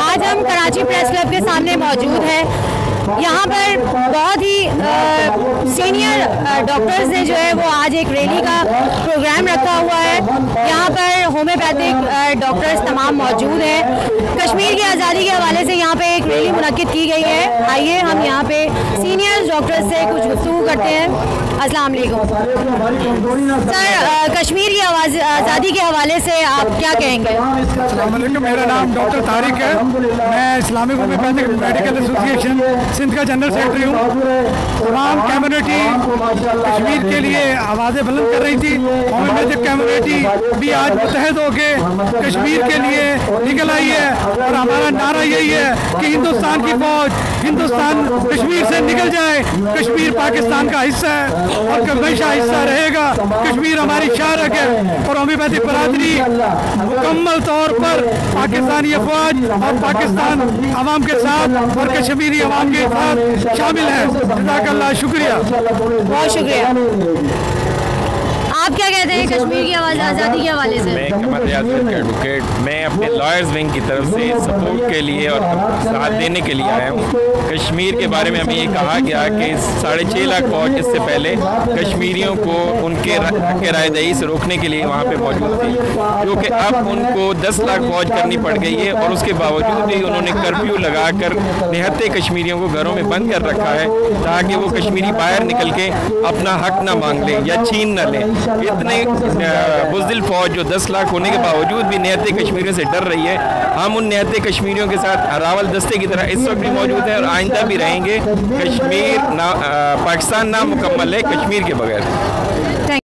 आज हम Karachi press club के सामने मौजूद हैं। यहाँ पर बहुत ही सीनियर डॉक्टर्स ने जो है वो आज एक रैली का प्रोग्राम रखा हुआ है। यहाँ पर होम्योपैथिक डॉक्टर्स तमाम मौजूद हैं। कश्मीर की आज़ादी के हवाले से यहाँ पे एक रैली मुनक्किद की गई है। आइए हम यहाँ पे सीनियर डॉक्टर्स से कुछ गुफ्तगू करते हैं। अस्सलाम वालेकुम सर, कश्मीर की आज़ादी के हवाले से आप क्या कहेंगे? अस्सलाम वालेकुम, मेरा नाम डॉक्टर तारिक है। मैं Islamic homeopathic medical association Sindh का जनरल सेक्रेटरी हूँ। तमाम कम्युनिटी कश्मीर के लिए आवाज़ें बुलंद कर रही थी। होम्योपैथिक कम्युनिटी भी आज मुतहद होकर कश्मीर के लिए निकल आई है और हमारा नारा यही है कि हिंदुस्तान की फौज हिंदुस्तान कश्मीर से निकल जाए। कश्मीर पाकिस्तान का हिस्सा है और हमेशा हिस्सा रहेगा। कश्मीर हमारी शारक है और होम्योपैथिक बरादरी मुकम्मल तौर पर पाकिस्तानी अफवाज और पाकिस्तान अवाम के साथ और कश्मीरी अवाम के साथ शामिल है। जज़ाकल्लाह, शुक्रिया, बहुत शुक्रिया। आप क्या कहते हैं कश्मीर की आज़ादी के हवाले से? मैं कमर रियाज एडवोकेट, मैं अपने लॉयर्स विंग की तरफ से सपोर्ट के लिए और साथ देने के लिए आया हूँ। कश्मीर के बारे में हमें ये कहा गया कि 6.5 लाख फौज इससे पहले कश्मीरियों को उनके रायदही से रोकने के लिए वहाँ पे मौजूद थी, जो कि अब उनको 10 लाख फौज करनी पड़ गई है और उसके बावजूद भी उन्होंने कर्फ्यू लगाकर निहत्ते कश्मीरियों को घरों में बंद कर रखा है ताकि वो कश्मीरी बाहर निकल के अपना हक ना मांग लें या छीन न लें। इतने बुज़दिल फौज जो 10 लाख होने के बावजूद भी निहत्ते कश्मीरियों से डर रही है। हम उन निहत्ते कश्मीरियों के साथ रावल दस्ते की तरह इस वक्त भी मौजूद है और आइंदा भी रहेंगे। कश्मीर पाकिस्तान नामुकम्मल है कश्मीर के बगैर।